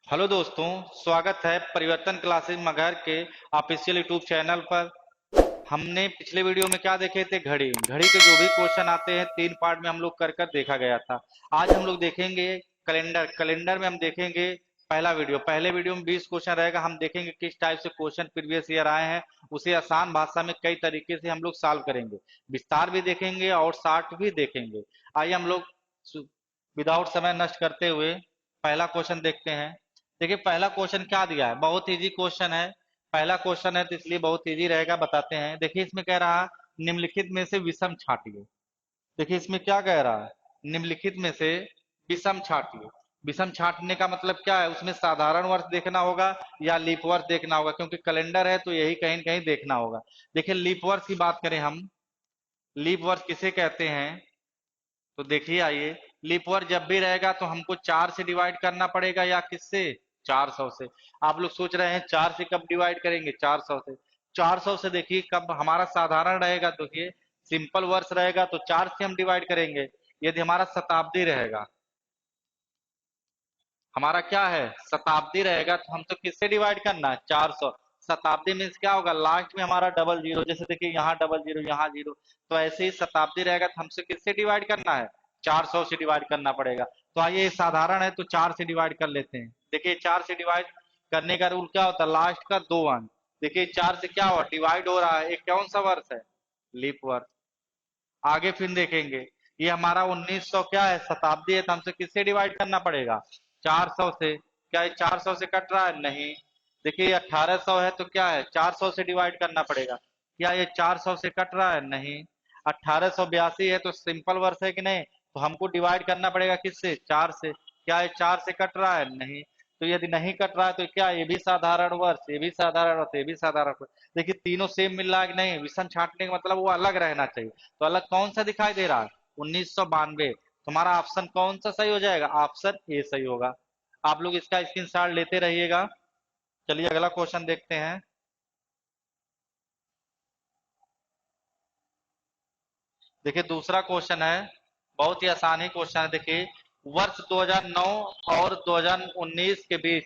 Hello दोस्तों, स्वागत है परिवर्तन क्लासेस मगहर के ऑफिशियल यूट्यूब चैनल पर। हमने पिछले वीडियो में क्या देखे थे? घड़ी घड़ी के जो भी क्वेश्चन आते हैं तीन पार्ट में हम लोग कर कर देखा गया था। आज हम लोग देखेंगे कैलेंडर। कैलेंडर में हम देखेंगे पहले वीडियो में 20 क्वेश्चन रहेगा। हम देखेंगे किस टाइप से क्वेश्चन प्रीवियस ईयर आए हैं, उसे आसान भाषा में कई तरीके से हम लोग सॉल्व करेंगे। विस्तार भी देखेंगे और शार्ट भी देखेंगे। आइए हम लोग विदाउट समय नष्ट करते हुए पहला क्वेश्चन देखते हैं। देखिए पहला क्वेश्चन क्या दिया है, बहुत इजी क्वेश्चन है। पहला क्वेश्चन है तो इसलिए बहुत इजी रहेगा, बताते हैं। देखिए इसमें कह रहा है निम्नलिखित में से विषम छांटिए। देखिए इसमें क्या कह रहा है, निम्नलिखित में से विषम छांटिए। विषम छांटने का मतलब क्या है, उसमें साधारण वर्ष देखना होगा या लीप वर्ष देखना होगा, क्योंकि कैलेंडर है तो यही कहीं न कहीं देखना होगा। देखिए लीप वर्ष की बात करें हम, लीप वर्ष किसे कहते हैं? तो देखिए आइए, लीप वर्ष जब भी रहेगा तो हमको 4 से डिवाइड करना पड़ेगा या किससे? 400 से। आप लोग सोच रहे हैं 4 से कब डिवाइड करेंगे? 400 से। 400 से देखिए कब हमारा साधारण रहेगा, देखिए सिंपल वर्ष रहेगा तो 4 से हम डिवाइड करेंगे। यदि हमारा शताब्दी रहेगा, हमारा क्या है शताब्दी रहेगा, तो हमको किससे डिवाइड करना है? 400। शताब्दी मीन्स क्या होगा, लास्ट में हमारा डबल जीरो, जैसे देखिए यहाँ डबल जीरो यहाँ जीरो। तो ऐसे ही शताब्दी रहेगा तो हमसे किससे डिवाइड करना है? 400 से डिवाइड करना पड़ेगा। तो आइए ये साधारण है तो 4 से डिवाइड कर लेते हैं। देखिए 4 से डिवाइड करने का रूल क्या होता है, लास्ट का 2 अंक। देखिए 4 से क्या हुआ, डिवाइड हो रहा है, एक कौन सा वर्ष है? लीप वर्ष। आगे फिर देखेंगे, ये हमारा 1900 क्या है, शताब्दी है, तो हमसे किससे डिवाइड करना पड़ेगा? 400 से। क्या ये 400 से कट रहा है? नहीं। देखिए 1800 है तो क्या है, 400 से डिवाइड करना पड़ेगा। क्या ये 400 से कट रहा है? नहीं। 1882 है तो सिंपल वर्ष है कि नहीं, तो हमको डिवाइड करना पड़ेगा किससे? 4 से। क्या ये 4 से कट रहा है? नहीं। तो यदि नहीं कट रहा है तो क्या ये भी साधारण वर्ष, ये भी साधारण वर्ष, ये भी साधारण वर्ष। देखिए तीनों सेम मिल रहा है कि नहीं, विषम छांटने का मतलब वो अलग रहना चाहिए। तो अलग कौन सा दिखाई दे रहा है? 1992। तुम्हारा ऑप्शन कौन सा सही हो जाएगा? ऑप्शन ए सही होगा। आप लोग इसका स्क्रीनशॉट लेते रहिएगा। चलिए अगला क्वेश्चन देखते हैं। देखिए दूसरा क्वेश्चन है, बहुत ही आसान ही क्वेश्चन है। देखिए वर्ष 2009 और 2019 के बीच,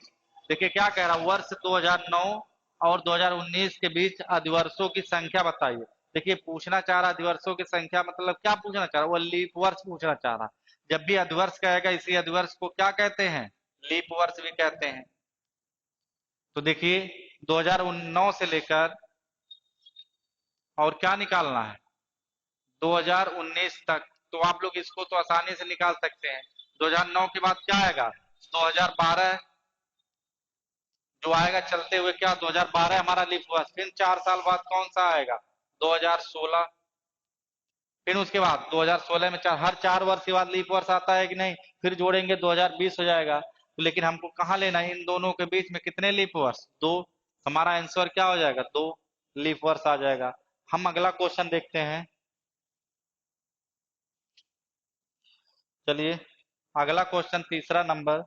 देखिए क्या कह रहा है, वर्ष 2009 और 2019 के बीच अधिवर्षों की संख्या बताइए। देखिए पूछना चाह रहा अधिवर्षों की संख्या, मतलब क्या पूछना चाह रहा है, वो लीप वर्ष पूछना चाह रहा। जब भी अधिवर्ष कहेगा इसी अधिवर्ष को क्या कहते हैं? लीप वर्ष भी कहते हैं। तो देखिए 2009 से लेकर और क्या निकालना है, 2019 तक। तो आप लोग इसको तो आसानी से निकाल सकते हैं। 2009 के बाद क्या आएगा? 2012 जो आएगा चलते हुए, क्या 2012 हमारा लीप वर्ष। फिर 4 साल बाद कौन सा आएगा? 2016। फिर उसके बाद 2016 में हर 4 वर्ष के बाद लीप वर्ष आता है कि नहीं, फिर जोड़ेंगे 2020 हो जाएगा। तो लेकिन हमको कहाँ लेना है, इन दोनों के बीच में कितने लीप वर्ष? 2। हमारा आंसर क्या हो जाएगा? 2 लीप वर्ष आ जाएगा। हम अगला क्वेश्चन देखते हैं। चलिए अगला क्वेश्चन तीसरा नंबर।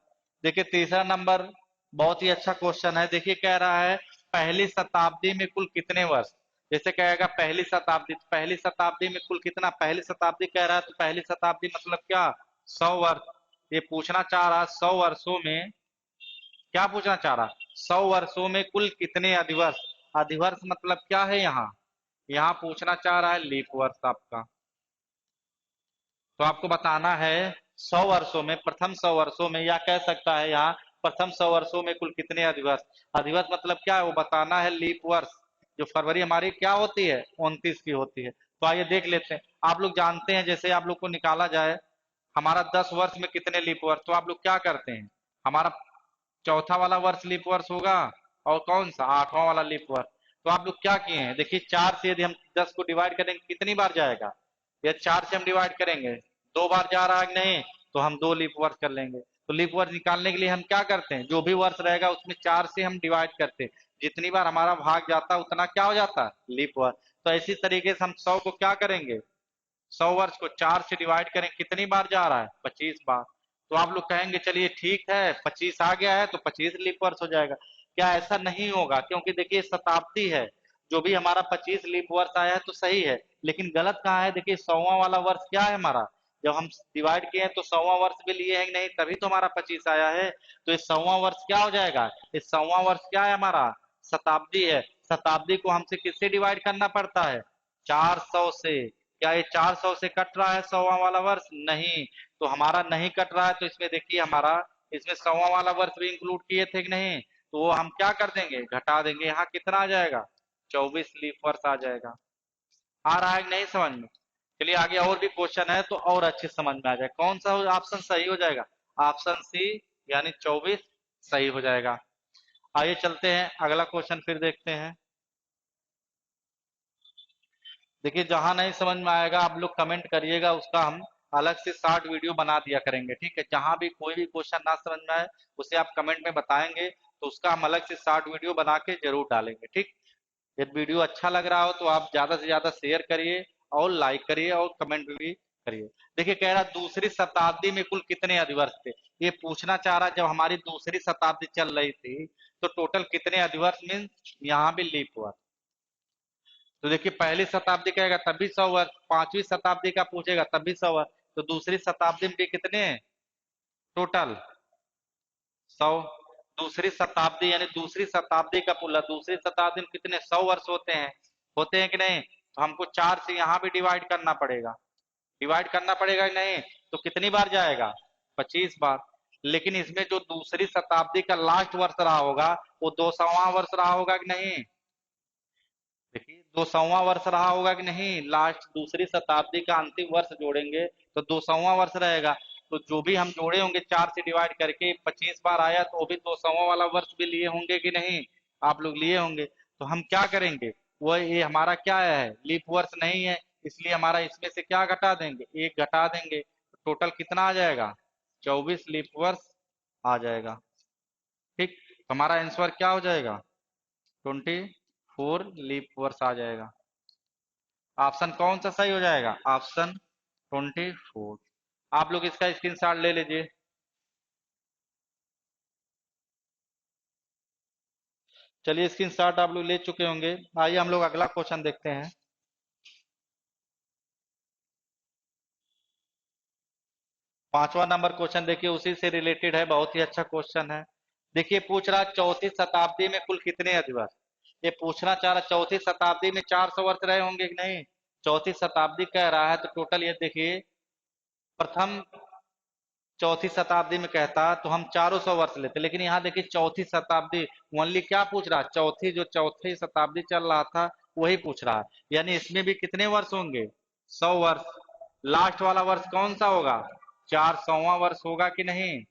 देखिए तीसरा नंबर बहुत ही अच्छा क्वेश्चन है। देखिए कह रहा है पहली शताब्दी में कुल कितने वर्ष। जैसे कहेगा पहली शताब्दी, तो पहली शताब्दी में कुल कितना, पहली शताब्दी कह रहा है तो पहली शताब्दी मतलब क्या? 100 वर्ष। ये पूछना चाह रहा 100 वर्षों में, क्या पूछना चाह रहा, 100 वर्षों में कुल कितने अधिवर्ष। अधिवर्ष मतलब क्या है यहाँ, यहाँ पूछना चाह रहा है लीप वर्ष आपका। तो आपको बताना है 100 वर्षों में, प्रथम 100 वर्षों में, या कह सकता है यहाँ प्रथम 100 वर्षों में कुल कितने अधिवर्ष। अधिवर्ष मतलब क्या है, वो बताना है लीप वर्ष। जो फरवरी हमारी क्या होती है, 29 की होती है। तो आइए देख लेते हैं। आप लोग जानते हैं जैसे आप लोग को निकाला जाए हमारा 10 वर्ष में कितने लीप वर्ष, तो आप लोग क्या करते हैं, हमारा चौथा वाला वर्ष लीप वर्ष होगा, और कौन सा, 8वां वाला लीप वर्ष। तो आप लोग क्या किए हैं, देखिए 4 से यदि हम 10 को डिवाइड करेंगे कितनी बार जाएगा, ये 4 से हम डिवाइड करेंगे 2 बार जा रहा है कि नहीं, तो हम 2 लीप वर्ष कर लेंगे। तो लीप वर्ष निकालने के लिए हम क्या करते हैं, जो भी वर्ष रहेगा उसमें 4 से हम डिवाइड करते हैं, जितनी बार हमारा भाग जाता है उतना क्या हो जाता है, लीप वर्ष। तो इसी तरीके से हम 100 को क्या करेंगे, 100 वर्ष को 4 से डिवाइड करें, कितनी बार जा रहा है, 25 बार। तो आप लोग कहेंगे चलिए ठीक है 25 आ गया है तो 25 लीप वर्ष हो जाएगा। क्या ऐसा नहीं होगा, क्योंकि देखिए शताब्दी है, जो भी हमारा 25 लीप वर्ष आया है तो सही है, लेकिन गलत कहाँ है, देखिए 100वां वाला वर्ष क्या है हमारा, जब हम डिवाइड किए हैं तो 100वां वर्ष भी लिए हैं कि नहीं, तभी तो हमारा 25 आया है। तो ये 100वां वर्ष क्या हो जाएगा, ये 100वां वर्ष क्या है हमारा, शताब्दी है। शताब्दी को हमसे किससे डिवाइड करना पड़ता है, 400 से। क्या ये 400 से कट रहा है 100वां वाला वर्ष, नहीं। तो हमारा नहीं कट रहा है, तो इसमें देखिए हमारा, इसमें 100वां वाला वर्ष भी इंक्लूड किए थे कि नहीं, तो वो हम क्या कर देंगे, घटा देंगे। यहाँ कितना आ जाएगा, 24 लीप वर्ष आ जाएगा। आ रहा है कि नहीं समझ में। चलिए आगे और भी क्वेश्चन है तो और अच्छे समझ में आ जाए। कौन सा ऑप्शन सही हो जाएगा, ऑप्शन सी यानी 24 सही हो जाएगा। आइए चलते हैं अगला क्वेश्चन फिर देखते हैं। देखिए जहां नहीं समझ में आएगा आप लोग कमेंट करिएगा, उसका हम अलग से शॉर्ट वीडियो बना दिया करेंगे, ठीक है। जहां भी कोई भी क्वेश्चन ना समझ में आए उसे आप कमेंट में बताएंगे, तो उसका हम अलग से शॉर्ट वीडियो बना के जरूर डालेंगे, ठीक। यदि वीडियो अच्छा लग रहा हो तो आप ज्यादा से ज्यादा शेयर करिए और लाइक करिए और कमेंट भी करिए। देखिए कह रहा दूसरी शताब्दी में कुल कितने अधिवर्ष थे, ये पूछना चाह रहा जब हमारी दूसरी शताब्दी चल रही थी तो टोटल कितने अधिवर्ष मीन्स यहाँ भी लीप हुआ। तो देखिए पहली शताब्दी कहेगा तभी 100 वर्ष, पांचवी शताब्दी का पूछेगा तभी 100 वर्ष, तो दूसरी शताब्दी में भी कितने हैं टोटल 100। दूसरी शताब्दी यानी दूसरी शताब्दी का पूरा, दूसरी शताब्दी में कितने 100 वर्ष होते हैं कि नहीं, तो हमको 4 से यहाँ भी डिवाइड करना पड़ेगा, डिवाइड करना पड़ेगा कि नहीं, तो कितनी बार जाएगा 25 बार। लेकिन इसमें जो दूसरी शताब्दी का लास्ट वर्ष रहा होगा वो 200वां वर्ष रहा होगा कि नहीं, देखिए 200वां वर्ष रहा होगा कि नहीं, लास्ट दूसरी शताब्दी का अंतिम वर्ष जोड़ेंगे तो 200वां वर्ष रहेगा। तो जो भी हम जोड़े होंगे 4 से डिवाइड करके 25 बार आया, तो वो भी 200वां वाला वर्ष भी लिए होंगे कि नहीं, आप लोग लिए होंगे। तो हम क्या करेंगे, वो ये हमारा क्या है लीप वर्ष नहीं है, इसलिए हमारा इसमें से क्या घटा देंगे, एक घटा देंगे, तो टोटल कितना आ जाएगा 24 लीप वर्ष आ जाएगा, ठीक। तो हमारा आंसर क्या हो जाएगा 24 लीप वर्ष आ जाएगा। ऑप्शन कौन सा सही हो जाएगा, ऑप्शन 24। आप लोग इसका स्क्रीनशॉट ले लीजिए। चलिए स्क्रीनशॉट आप लोग ले चुके होंगे। आइए हम लोग अगला क्वेश्चन देखते हैं। पांचवा नंबर क्वेश्चन देखिए उसी से रिलेटेड है, बहुत ही अच्छा क्वेश्चन है। देखिए पूछ रहा चौथी शताब्दी में कुल कितने अधिवर्ष, ये पूछना चाह रहा चौथी शताब्दी में 400 वर्ष रहे होंगे कि नहीं, चौथी शताब्दी कह रहा है तो टोटल ये देखिए प्रथम चौथी शताब्दी में कहता तो हम 400 वर्ष लेते, लेकिन यहाँ देखिए चौथी शताब्दी ओनली क्या पूछ रहा, चौथी जो चौथी शताब्दी चल रहा था वही पूछ रहा है, यानी इसमें भी कितने वर्ष होंगे 100 वर्ष। लास्ट वाला वर्ष कौन सा होगा 400वां वर्ष होगा कि नहीं,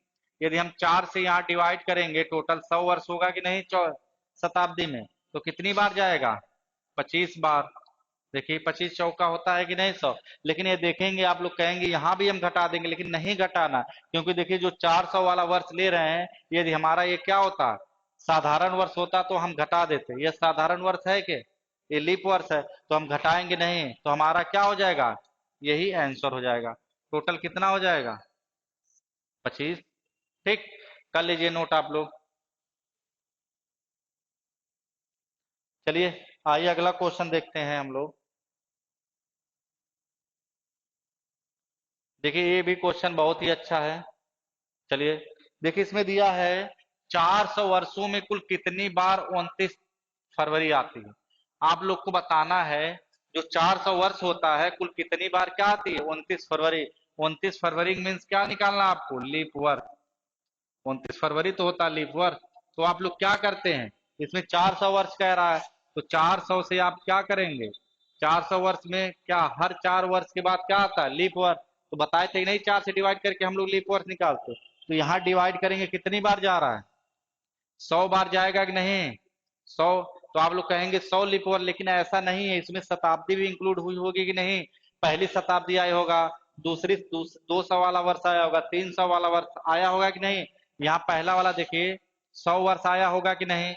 यदि हम 4 से यहाँ डिवाइड करेंगे टोटल 100 वर्ष होगा कि नहीं शताब्दी में, तो कितनी बार जाएगा 25 बार। देखिए 25 चौका होता है कि नहीं 100। लेकिन ये देखेंगे आप लोग कहेंगे यहाँ भी हम घटा देंगे, लेकिन नहीं घटाना, क्योंकि देखिए जो 400 वाला वर्ष ले रहे हैं यदि हमारा ये क्या होता साधारण वर्ष होता तो हम घटा देते, ये साधारण वर्ष है कि ये लीप वर्ष है, तो हम घटाएंगे नहीं, तो हमारा क्या हो जाएगा यही आंसर हो जाएगा। टोटल कितना हो जाएगा 25, ठीक। कर लीजिए नोट आप लोग। चलिए आइए अगला क्वेश्चन देखते हैं हम लोग। देखिए ये भी क्वेश्चन बहुत ही अच्छा है। चलिए देखिए इसमें दिया है 400 वर्षों में कुल कितनी बार 29 फरवरी आती है। आप लोग को बताना है जो 400 वर्ष होता है कुल कितनी बार क्या आती है 29 फरवरी। 29 फरवरी मीन्स क्या निकालना आपको लीप वर्ष, 29 फरवरी तो होता लीप वर्ष। तो आप लोग क्या करते हैं, इसमें 400 वर्ष कह रहा है तो 400 से आप क्या करेंगे, 400 वर्ष में क्या हर 4 वर्ष के बाद क्या आता है लीप वर्ष, तो बताए थे नहीं 4 से डिवाइड करके हम लोग लीप वर्ष निकालते, तो यहाँ डिवाइड करेंगे कितनी बार जा रहा है 100 बार जाएगा कि नहीं 100। तो आप लोग कहेंगे 100 लीप वर्ष, लेकिन ऐसा नहीं है, इसमें शताब्दी भी इंक्लूड हुई होगी कि नहीं, पहली शताब्दी आई होगा, दूसरी 200 वाला वर्ष आया होगा, 300 वाला वर्ष आया होगा कि नहीं। यहाँ पहला वाला देखिए 100 वर्ष आया होगा कि नहीं,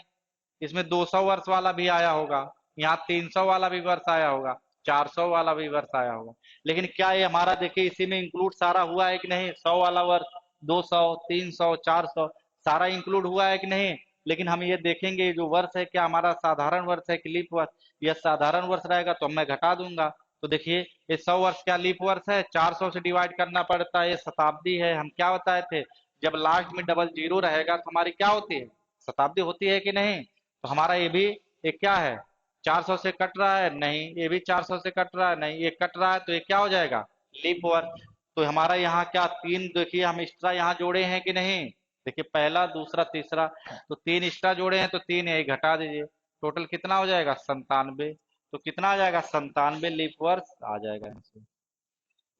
इसमें 200 वर्ष वाला भी आया होगा, यहाँ 300 वाला भी वर्ष आया होगा, 400 वाला भी वर्ष आया होगा। लेकिन क्या ये हमारा देखिए इसी में इंक्लूड सारा हुआ है कि नहीं, 100 वाला वर्ष 200 300 400 सारा इंक्लूड हुआ है कि नहीं। लेकिन हम ये देखेंगे जो वर्ष है क्या हमारा साधारण वर्ष है कि लीप वर्ष, यह साधारण वर्ष रहेगा तो मैं घटा दूंगा, तो देखिए ये 100 वर्ष क्या लीप वर्ष है, 400 से डिवाइड करना पड़ता है। ये शताब्दी है। हम क्या बताए थे, जब लास्ट में डबल जीरो रहेगा तो हमारी क्या होती है, शताब्दी होती है कि नहीं। तो हमारा ये भी एक क्या है, 400 से कट रहा है, नहीं ये भी 400 से कट रहा है, नहीं ये कट रहा है, तो ये क्या हो जाएगा, लीप वर्ष। तो हमारा यहाँ क्या तीन, देखिए हम एक्स्ट्रा यहाँ जोड़े हैं कि नहीं, देखिए पहला दूसरा तीसरा, तो तीन एक्स्ट्रा जोड़े हैं तो तीन यही घटा दीजिए, टोटल कितना हो जाएगा 97। तो कितना आ जाएगा 97 लीप वर्ष आ जाएगा आंसर।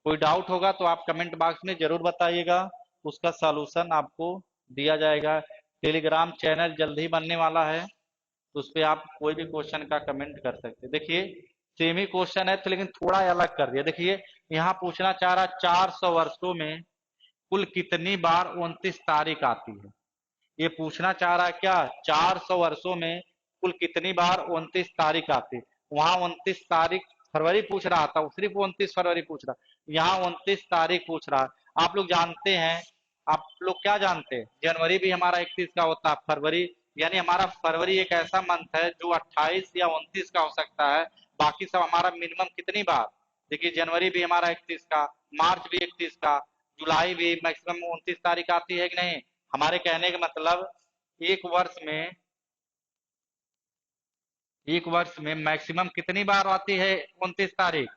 कोई डाउट होगा तो आप कमेंट बॉक्स में जरूर बताइएगा, उसका सॉल्यूशन आपको दिया जाएगा। टेलीग्राम चैनल जल्द ही बनने वाला है, तो उस पर आप कोई भी क्वेश्चन का कमेंट कर सकते हैं। देखिए सेम ही क्वेश्चन है तो लेकिन थोड़ा अलग कर दिया। देखिए यहाँ पूछना चाह रहा 400 वर्षों में कुल कितनी बार 29 तारीख आती है। ये पूछना चाह रहा है क्या, 400 वर्षों में कुल कितनी बार 29 तारीख आती। वहां 29 तारीख फरवरी पूछ रहा था, सिर्फ 29 फरवरी पूछ रहा, यहाँ 29 तारीख पूछ रहा। आप लोग जानते हैं, आप लोग क्या जानते हैं, जनवरी भी हमारा 31 का होता है, फरवरी यानी हमारा फरवरी एक ऐसा मंथ है जो 28 या 29 का हो सकता है। बाकी सब हमारा मिनिमम कितनी बार, देखिए जनवरी भी हमारा 31 का, मार्च भी 31 का, जुलाई भी मैक्सिमम 29 तारीख आती है कि नहीं। हमारे कहने का मतलब एक वर्ष में, एक वर्ष में मैक्सिमम कितनी बार आती है 29 तारीख,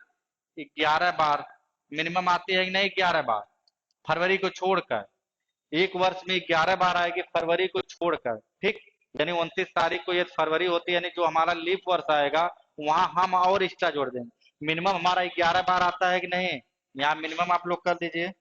11 बार मिनिमम आती है कि नहीं, 11 बार फरवरी को छोड़कर। एक वर्ष में 11 बार आएगी फरवरी को छोड़कर, ठीक। यानी 29 तारीख को ये फरवरी होती है, यानी जो हमारा लीप वर्ष आएगा वहां हम और एक्स्ट्रा जोड़ देंगे। मिनिमम हमारा 11 बार आता है कि नहीं, यहाँ मिनिमम आप लोग कर दीजिए,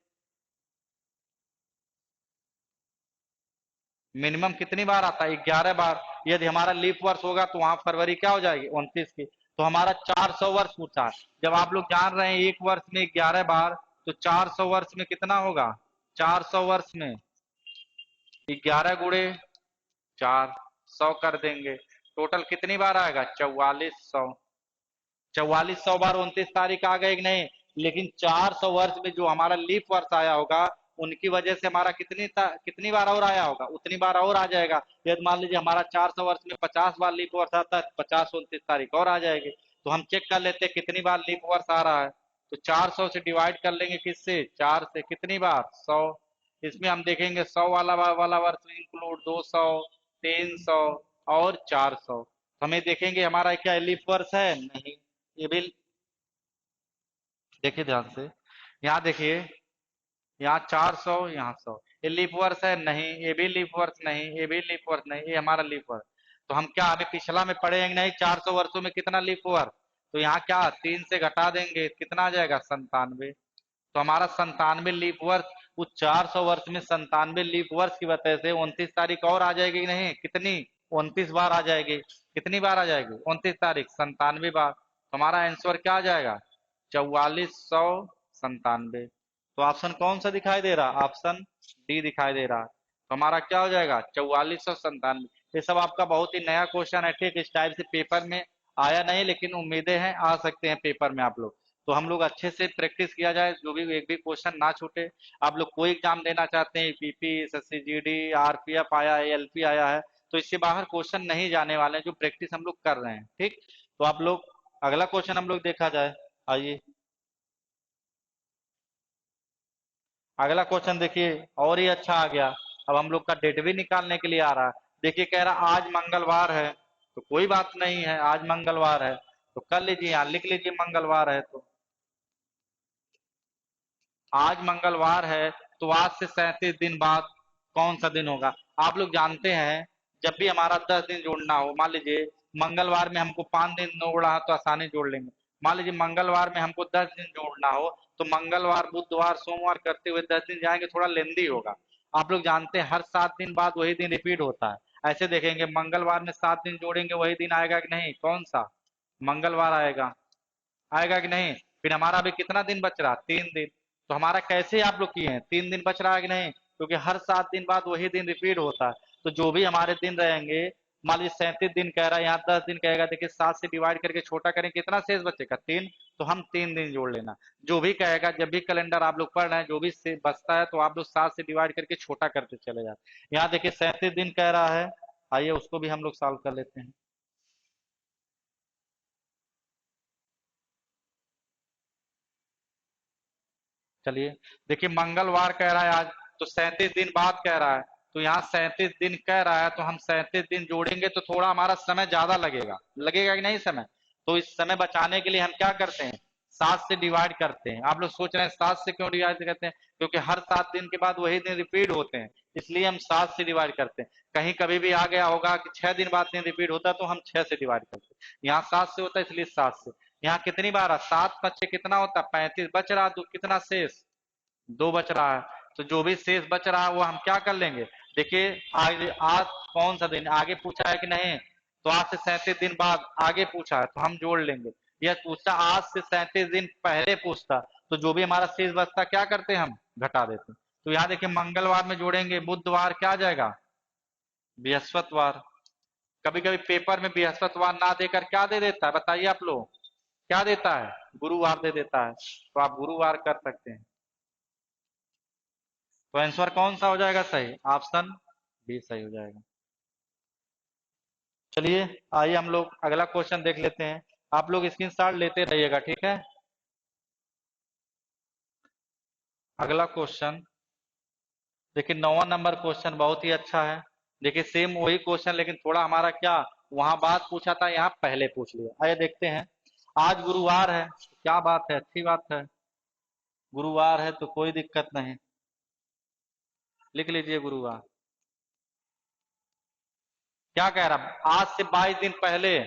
मिनिमम कितनी बार आता है 11 बार। यदि हमारा लीप वर्ष होगा तो वहां फरवरी क्या हो जाएगी 29 की, तो हमारा 400 वर्ष पूछा है। जब आप लोग जान रहे हैं एक वर्ष में 11 बार, तो 400 वर्ष में कितना होगा, 400 वर्ष में 11 गुणे 4, 100 कर देंगे, टोटल कितनी बार आएगा 4400। 4400 बार 29 तारीख आ गए कि नहीं। लेकिन 400 वर्ष में जो हमारा लीप वर्ष आया होगा उनकी वजह से हमारा कितनी बार और आया होगा, उतनी बार और आ जाएगा। यदि मान लीजिए हमारा 400 वर्ष में 50 बार लीप वर्ष आता है, 50 29 तारीख और आ जाएगी। तो हम चेक कर लेते हैं कितनी बार लीप वर्ष आ रहा है। तो 400 से डिवाइड कर लेंगे, किससे, 4 से, कितनी बार 100। इसमें हम देखेंगे 100 वाला वर्ष इंक्लूड 200, 300 और 400। हमें देखेंगे हमारा क्या लीप वर्ष है, नहीं। ये भी देखिए ध्यान से, यहाँ देखिए, यहाँ 400, यहाँ 100, ये लीप वर्ष है, नहीं ये भी लीप वर्ष नहीं, ये भी लीप वर्ष नहीं, ये हमारा लीप वर्ष। तो हम क्या अभी पिछला में पढ़ेंगे नहीं, 400 वर्षों में कितना लीप वर्ष, तो यहाँ क्या 3 से घटा देंगे, कितना आ जाएगा 97। तो हमारा 97 लीप वर्ष, उस 400 वर्ष में 97 लीप वर्ष की वजह से 29 तारीख और आ जाएगी कि नहीं, कितनी 29 बार आ जाएगी। कितनी बार आ जाएगी 29 तारीख, 97 बार। तो हमारा आंसर क्या आ जाएगा, 4497। तो ऑप्शन कौन सा दिखाई दे रहा, ऑप्शन डी दिखाई दे रहा। तो हमारा क्या हो जाएगा 4497। ये सब आपका बहुत ही नया क्वेश्चन है, ठीक। इस टाइप से पेपर में आया नहीं, लेकिन उम्मीदें हैं आ सकते हैं पेपर में आप लोग। तो हम लोग अच्छे से प्रैक्टिस किया जाए, जो भी एक भी क्वेश्चन ना छूटे। आप लोग कोई एग्जाम देना चाहते हैं, पीपी, एसएससी, जीडी, आरपीएफ आया है, एलपी आया है, तो इससे बाहर क्वेश्चन नहीं जाने वाले हैं, जो प्रैक्टिस हम लोग कर रहे हैं, ठीक। तो आप लोग अगला क्वेश्चन हम लोग देखा जाए, आइए अगला क्वेश्चन देखिए, और ही अच्छा आ गया। अब हम लोग का डेट भी निकालने के लिए आ रहा है। देखिए कह रहा आज मंगलवार है, तो कोई बात नहीं है, आज मंगलवार है तो कर लीजिए, यहाँ लिख लीजिए मंगलवार है। तो आज मंगलवार है, तो आज से 37 दिन बाद कौन सा दिन होगा। आप लोग जानते हैं जब भी हमारा 10 दिन जोड़ना हो, मान लीजिए मंगलवार में हमको 5 दिन जोड़ना है तो आसानी जोड़ लेंगे। मान लीजिए मंगलवार में हमको 10 दिन जोड़ना हो, तो मंगलवार बुधवार सोमवार करते हुए 10 दिन जाएंगे, थोड़ा लेंदी होगा। आप लोग जानते हैं हर 7 दिन बाद वही दिन रिपीट होता है। ऐसे देखेंगे मंगलवार में 7 दिन जोड़ेंगे, वही दिन आएगा कि नहीं, कौन सा, मंगलवार आएगा, आएगा कि नहीं। फिर हमारा अभी कितना दिन बच रहा, 3 दिन। तो हमारा कैसे आप लोग किए हैं, 3 दिन बच रहा है कि नहीं, क्योंकि हर 7 दिन बाद वही दिन रिपीट होता है। तो जो भी हमारे दिन रहेंगे, मान लीजिए 37 दिन कह रहा है, यहाँ 10 दिन कहेगा, देखिए 7 से डिवाइड करके छोटा करें, कितना शेष बचेगा 3। तो हम 3 दिन जोड़ लेना। जो भी कहेगा, जब भी कैलेंडर आप लोग पढ़ रहे हैं, जो भी बचता है तो आप लोग 7 से डिवाइड करके छोटा करते चले जाते। यहाँ देखिए 37 दिन कह रहा है, आइए उसको भी हम लोग सॉल्व कर लेते हैं। चलिए, देखिए मंगलवार कह रहा है आज, तो 37 दिन बाद कह रहा है, तो यहाँ 37 दिन कह रहा है, तो हम 37 दिन जोड़ेंगे तो थोड़ा हमारा समय ज्यादा लगेगा, लगेगा कि नहीं समय। तो इस समय बचाने के लिए हम क्या करते हैं, 7 से डिवाइड करते हैं। आप लोग सोच रहे हैं 7 से क्यों डिवाइड करते हैं, क्योंकि हर 7 दिन के बाद वही दिन रिपीट होते हैं, इसलिए हम 7 से डिवाइड करते हैं। कहीं कभी भी आ गया होगा कि 6 दिन बाद दिन रिपीट होता है, तो हम 6 से डिवाइड करते हैं। यहाँ 7 से होता है, इसलिए 7 से। यहाँ कितनी बार है, 7 बच्चे कितना होता है, 35 बच रहा, तो कितना शेष, 2 बच रहा है। तो जो भी शेष बच रहा है वो हम क्या कर लेंगे, देखिए आज आज कौन सा दिन आगे पूछा है कि नहीं, तो आज से 37 दिन बाद आगे पूछा है, तो हम जोड़ लेंगे। यह पूछता आज से 37 दिन पहले पूछता, तो जो भी हमारा शेष बचता क्या करते हम, घटा देते। तो यहाँ देखिए मंगलवार में जोड़ेंगे, बुधवार क्या आ जाएगा, बृहस्पतिवार। कभी कभी पेपर में बृहस्पतिवार ना देकर क्या दे देता है, बताइए आप लोग, क्या देता है, गुरुवार दे देता है, तो आप गुरुवार कर सकते हैं। तो आंसर कौन सा हो जाएगा सही, ऑप्शन बी सही हो जाएगा। चलिए आइए हम लोग अगला क्वेश्चन देख लेते हैं। आप लोग स्क्रीनशॉट लेते रहिएगा, ठीक है। अगला क्वेश्चन देखिए, 9वां नंबर क्वेश्चन बहुत ही अच्छा है। देखिए सेम वही क्वेश्चन, लेकिन थोड़ा हमारा क्या, वहां बात पूछा था, यहाँ पहले पूछ लिया। आइए देखते हैं। आज गुरुवार है, क्या बात है, अच्छी बात है, गुरुवार है तो कोई दिक्कत नहीं, लिख लीजिए गुरुवार। क्या कह रहा, आज से 22 दिन पहले,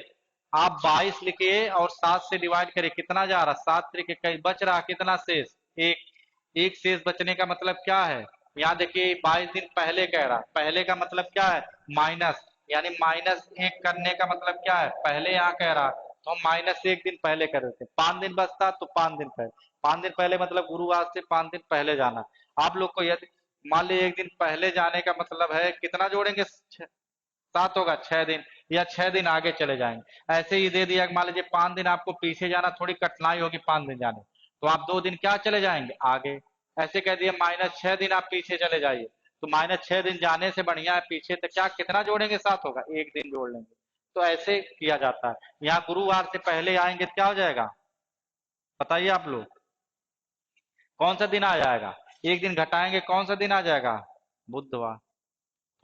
आप 22 लिखिए और 7 से डिवाइड करिए, कितना जा रहा, 7 तरीके कहीं बच रहा, कितना शेष, एक। एक शेष बचने का मतलब क्या है, यहाँ देखिए 22 दिन पहले कह रहा, पहले का मतलब क्या है, माइनस, यानी -1 करने का मतलब क्या है, पहले यहाँ कह रहा, तो हम -1 दिन पहले कर देते, 5 दिन बचता तो 5 दिन पहले, 5 दिन पहले मतलब गुरुवार से 5 दिन पहले जाना। आप लोग को यदि मान लीजिए 1 दिन पहले जाने का मतलब है कितना जोड़ेंगे, 7 होगा, 6 दिन, या 6 दिन आगे चले जाएंगे। ऐसे ही दे दिया, मान लीजिए 5 दिन आपको पीछे जाना, थोड़ी कठिनाई होगी 5 दिन जाने, तो आप 2 दिन क्या चले जाएंगे आगे। ऐसे कह दिए -6 दिन आप पीछे चले जाइए, तो -6 दिन जाने से बढ़िया है पीछे, तो क्या कितना जोड़ेंगे, 7 होगा, 1 दिन जोड़ लेंगे। तो ऐसे किया जाता है। यहाँ गुरुवार से पहले आएंगे तो क्या हो जाएगा, बताइए आप लोग, कौन सा दिन आ जाएगा, 1 दिन घटाएंगे कौन सा दिन आ जाएगा, बुधवार।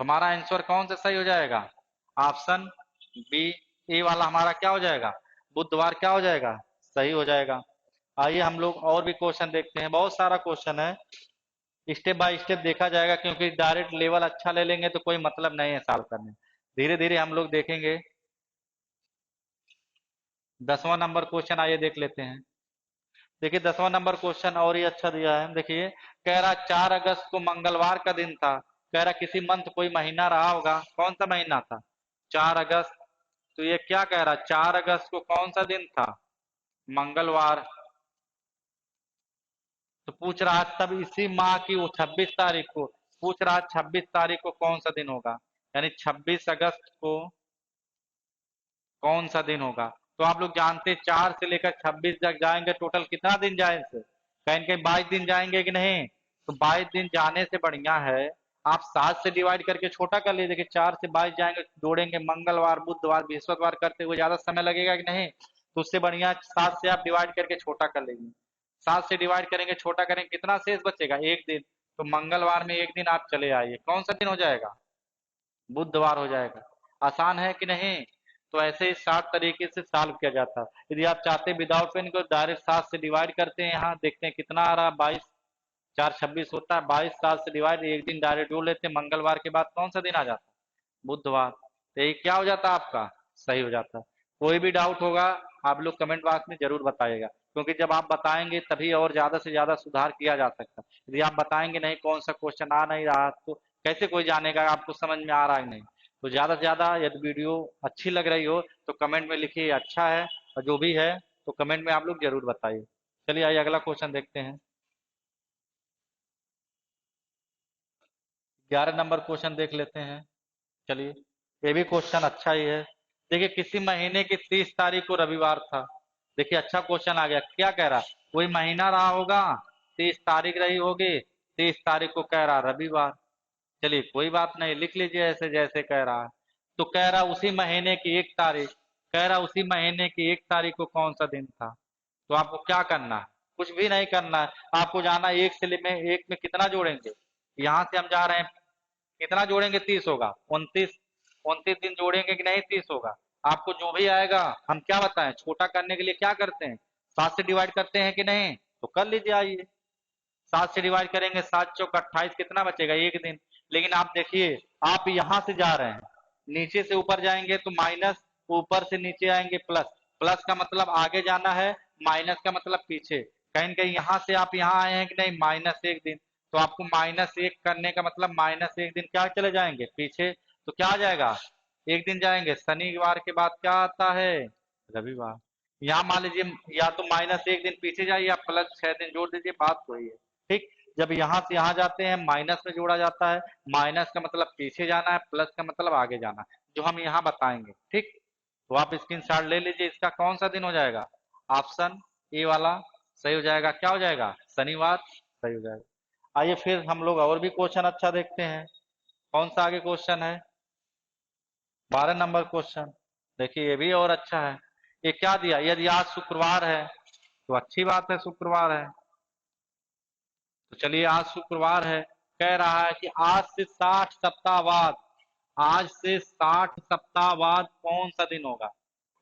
हमारा आंसर कौन सा सही हो जाएगा, ऑप्शन बी, ए वाला हमारा क्या हो जाएगा, बुधवार क्या हो जाएगा, सही हो जाएगा। आइए हम लोग और भी क्वेश्चन देखते हैं, बहुत सारा क्वेश्चन है, स्टेप बाय स्टेप देखा जाएगा, क्योंकि डायरेक्ट लेवल अच्छा ले लेंगे तो कोई मतलब नहीं है सॉल्व करने, धीरे धीरे हम लोग देखेंगे। 10वां नंबर क्वेश्चन आइए देख लेते हैं। देखिए 10वां नंबर क्वेश्चन और ही अच्छा दिया है, देखिए कह रहा 4 अगस्त को मंगलवार का दिन था, कह रहा किसी मंथ कोई महीना रहा होगा, कौन सा महीना था, 4 अगस्त। तो ये क्या कह रहा, 4 अगस्त को कौन सा दिन था, मंगलवार। तो पूछ रहा तब इसी माह की वो 26 तारीख को, पूछ रहा 26 तारीख को कौन सा दिन होगा, यानी 26 अगस्त को कौन सा दिन होगा। तो आप लोग जानते हैं 4 से लेकर 26 तक जाएंगे, टोटल कितना दिन जाए से, कहीं कहीं 22 दिन जाएंगे कि नहीं, तो 22 दिन जाने से बढ़िया है आप 7 से डिवाइड करके छोटा कर लीजिए, 4 से 22 जाएंगे, जोड़ेंगे मंगलवार बुधवार बृहस्पतिवार करते हुए ज्यादा समय लगेगा कि नहीं, तो उससे बढ़िया 7 से आप डिवाइड करके छोटा कर लीजिए। 7 से डिवाइड करेंगे छोटा करेंगे, कितना शेष बचेगा, 1 दिन, तो मंगलवार में 1 दिन आप चले आइए, कौन सा दिन हो जाएगा, बुधवार हो जाएगा। आसान है कि नहीं। तो ऐसे ही 60 तरीके से सॉल्व किया जाता है। यदि आप चाहते हैं विदाउट पेन को, डायरेक्ट 7 से डिवाइड करते हैं, यहाँ देखते हैं कितना आ रहा है, 22 4 26 होता है, 22 7 से डिवाइड, 1 दिन डायरेक्ट जोड़ लेते हैं, मंगलवार के बाद कौन सा दिन आ जाता है, बुधवार। तो ये क्या हो जाता है आपका, सही हो जाता है। कोई भी डाउट होगा आप लोग कमेंट बॉक्स में जरूर बताइएगा, क्योंकि जब आप बताएंगे तभी और ज्यादा से ज्यादा सुधार किया जा सकता है। यदि आप बताएंगे नहीं, कौन सा क्वेश्चन आ नहीं रहा, तो कैसे कोई जानेगा आपको समझ में आ रहा है कि नहीं। तो ज्यादा से ज्यादा यदि वीडियो अच्छी लग रही हो तो कमेंट में लिखिए अच्छा है, और जो भी है तो कमेंट में आप लोग जरूर बताइए। चलिए आइए अगला क्वेश्चन देखते हैं। 11 नंबर क्वेश्चन देख लेते हैं। चलिए ये भी क्वेश्चन अच्छा ही है। देखिए किसी महीने की 30 तारीख को रविवार था। देखिए अच्छा क्वेश्चन आ गया, क्या कह रहा, कोई महीना रहा होगा, 30 तारीख रही होगी, 30 तारीख को कह रहा रविवार। चलिए कोई बात नहीं, लिख लीजिए ऐसे जैसे कह रहा है। तो कह रहा उसी महीने की 1 तारीख, कह रहा उसी महीने की 1 तारीख को कौन सा दिन था। तो आपको क्या करना है, कुछ भी नहीं करना है। आपको जाना एक से में एक में कितना जोड़ेंगे, यहाँ से हम जा रहे हैं, कितना जोड़ेंगे 30 होगा, 29, 29 दिन जोड़ेंगे कि नहीं 30 होगा। आपको जो भी आएगा हम क्या बताएं, छोटा करने के लिए क्या करते हैं, 7 से डिवाइड करते हैं कि नहीं, तो कर लीजिए। आइए 7 से डिवाइड करेंगे, 7 चौक 28, कितना बचेगा एक दिन। लेकिन आप देखिए, आप यहाँ से जा रहे हैं, नीचे से ऊपर जाएंगे तो माइनस, ऊपर से नीचे आएंगे प्लस, प्लस का मतलब आगे जाना है, माइनस का मतलब पीछे। कहीं कहीं यहाँ से आप यहाँ आए हैं कि नहीं, माइनस एक दिन, तो आपको माइनस एक करने का मतलब माइनस एक दिन क्या चले जाएंगे पीछे, तो क्या आ जाएगा, एक दिन जाएंगे। शनिवार के बाद क्या आता है, रविवार। यहाँ मान लीजिए, या तो माइनस एक दिन पीछे जाइए या प्लस 6 दिन जोड़ दीजिए, बात वही है। ठीक, जब यहाँ से यहाँ जाते हैं माइनस में जोड़ा जाता है, माइनस का मतलब पीछे जाना है, प्लस का मतलब आगे जाना है, जो हम यहाँ बताएंगे। ठीक, तो आप स्क्रीन शॉट ले लीजिए, इसका कौन सा दिन हो जाएगा, ऑप्शन ए वाला सही हो जाएगा। क्या हो जाएगा, शनिवार सही हो जाएगा। आइए फिर हम लोग और भी क्वेश्चन अच्छा देखते हैं। कौन सा आगे क्वेश्चन है, 12 नंबर क्वेश्चन। देखिए ये भी और अच्छा है। ये क्या दिया, यदि आज शुक्रवार है, तो अच्छी बात है शुक्रवार है, तो चलिए आज शुक्रवार है, कह रहा है कि आज से 60 सप्ताह बाद, आज से 60 सप्ताह बाद कौन सा दिन होगा।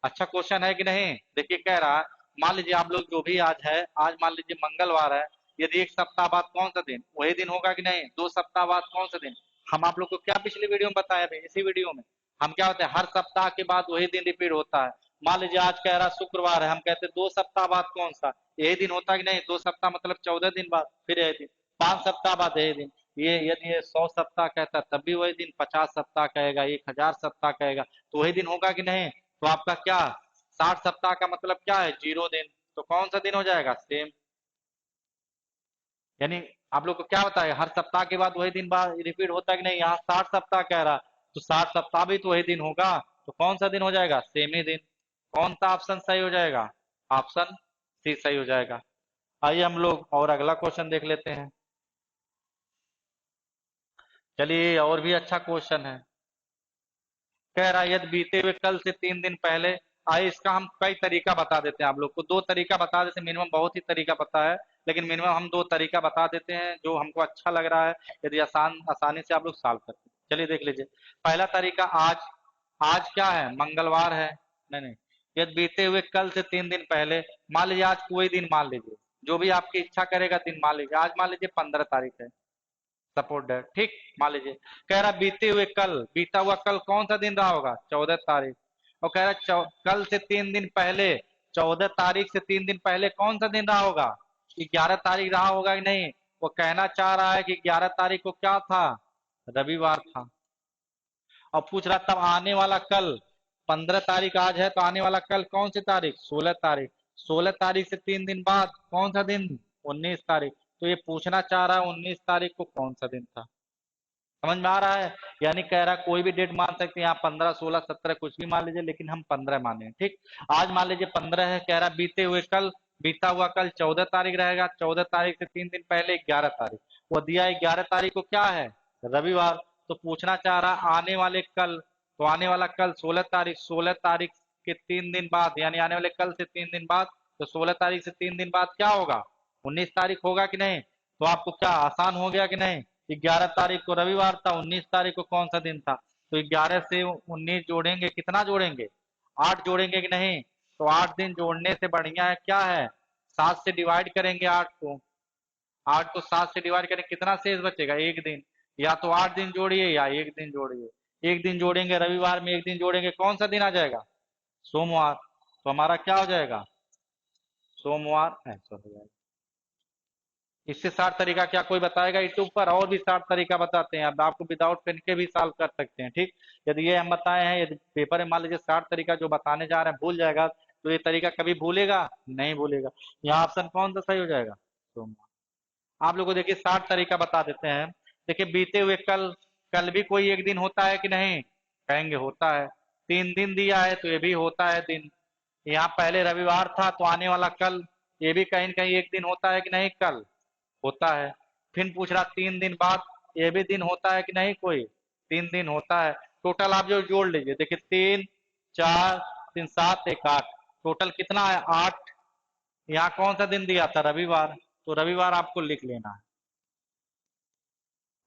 अच्छा क्वेश्चन है कि नहीं। देखिए कह रहा है, मान लीजिए आप लोग जो भी आज है, आज मान लीजिए मंगलवार है, यदि 1 सप्ताह बाद कौन सा दिन, वही दिन होगा कि नहीं, 2 सप्ताह बाद कौन सा दिन। हम आप लोग को क्या पिछली वीडियो में बताया, अभी इसी वीडियो में हम क्या होते हैं, हर सप्ताह के बाद वही दिन रिपीट होता है। मान लीजिए आज कह रहा है शुक्रवार है, हम कहते हैं 2 सप्ताह बाद कौन सा, यही दिन होता है कि नहीं, 2 सप्ताह मतलब 14 दिन बाद फिर यही दिन, 5 सप्ताह बाद यही दिन। ये यदि ये 100 सप्ताह कहता तब भी वही दिन, 50 सप्ताह कहेगा, 1000 सप्ताह कहेगा, तो वही दिन होगा कि नहीं। तो आपका क्या, 60 सप्ताह का मतलब क्या है, 0 दिन, तो कौन सा दिन हो जाएगा, सेम। यानी आप लोग को क्या बताया, हर सप्ताह के बाद वही दिन बाद रिपीट होता है कि नहीं, यहाँ 60 सप्ताह कह रहा, तो 60 सप्ताह भी तो वही दिन होगा, तो कौन सा दिन हो जाएगा, सेम ही दिन। कौन सा ऑप्शन सही हो जाएगा, ऑप्शन सी सही हो जाएगा। आइए हम लोग और अगला क्वेश्चन देख लेते हैं। चलिए और भी अच्छा क्वेश्चन है, कह रहा है यदि बीते हुए कल से 3 दिन पहले। आइए इसका हम कई तरीका बता देते हैं, आप लोग को 2 तरीका बता देते हैं, मिनिमम बहुत ही तरीका पता है, लेकिन मिनिमम हम 2 तरीका बता देते हैं जो हमको अच्छा लग रहा है, यदि आसानी से आप लोग सॉल्व करते हैं। चलिए देख लीजिए, पहला तरीका, आज, आज क्या है, मंगलवार है, नहीं नहीं, यदि बीते हुए कल से 3 दिन पहले, मान लीजिए आज कोई दिन मान लीजिए, जो भी आपकी इच्छा करेगा दिन मान लीजिए, आज मान लीजिए 15 तारीख है, सपोर्ट है, ठीक, मान लीजिए। कह रहा बीते हुए कल, बीता हुआ कल कौन सा दिन रहा होगा, 14 तारीख। और कह रहा कल से 3 दिन पहले, 14 तारीख से 3 दिन पहले कौन सा दिन रहा होगा, 11 तारीख रहा होगा कि नहीं। वो कहना चाह रहा है कि 11 तारीख को क्या था, रविवार था। और पूछ रहा तब आने वाला कल, 15 तारीख आज है, तो आने वाला कल कौन सी तारीख, 16 तारीख। 16 तारीख से 3 दिन बाद कौन सा दिन, 19 तारीख। तो ये पूछना चाह रहा है 19 तारीख को कौन सा दिन था। समझ में आ रहा है, यानी कह रहा है कोई भी डेट मान सकते हैं, यहाँ 15, 16, 17 कुछ भी मान लीजिए, लेकिन हम 15 माने, ठीक। आज मान लीजिए 15 है, कह रहा बीते हुए कल, बीता हुआ कल 14 तारीख रहेगा, 14 तारीख से 3 दिन पहले 11 तारीख, वो दिया 11 तारीख को क्या है, रविवार। तो पूछना चाह रहा आने वाले कल, तो आने वाला कल 16 तारीख, 16 तारीख के 3 दिन बाद, यानी आने वाले कल से 3 दिन बाद, तो 16 तारीख से 3 दिन बाद क्या होगा, 19 तारीख होगा कि नहीं। तो आपको क्या आसान हो गया कि नहीं, 11 तारीख को रविवार था, 19 तारीख को कौन सा दिन था। तो 11 से 19 जोड़ेंगे, कितना जोड़ेंगे, 8 जोड़ेंगे कि नहीं। तो 8 दिन जोड़ने से बढ़िया है क्या है, 7 से डिवाइड करेंगे 8 को, 8 को 7 से डिवाइड करेंगे, कितना शेष बचेगा, एक दिन। या तो 8 दिन जोड़िए या एक दिन जोड़िए, एक दिन जोड़ेंगे रविवार में, एक दिन जोड़ेंगे कौन सा दिन आ जाएगा, सोमवार। तो हमारा क्या हो जाएगा, सोमवार ऐसा हो जाएगा। इससे 60 तरीका क्या कोई बताएगा यूट्यूब पर, और भी 60 तरीका बताते हैं, अब आपको विदाउट पेन के भी सॉल्व कर सकते हैं, ठीक। यदि ये हम बताए हैं, यदि पेपर में मान लीजिए 60 तरीका जो बताने जा रहे हैं भूल जाएगा, तो ये तरीका कभी भूलेगा नहीं भूलेगा। यहाँ ऑप्शन कौन सा सही हो जाएगा, तो आप लोग को देखिए 60 तरीका बता देते हैं। देखिए बीते हुए कल, कल भी कोई एक दिन होता है कि नहीं, कहेंगे होता है। 3 दिन दिया है तो ये भी होता है दिन। यहाँ पहले रविवार था, तो आने वाला कल, ये भी कहीं न कहीं एक दिन होता है कि नहीं, कल होता है। फिर पूछ रहा 3 दिन बाद, ये भी दिन होता है कि नहीं, कोई 3 दिन होता है। टोटल आप जो जोड़ लीजिए, देखिए 3, 4, 3, 7, 1, 8, टोटल कितना है, 8। यहाँ कौन सा दिन दिया था? रविवार। तो रविवार आपको लिख लेना है,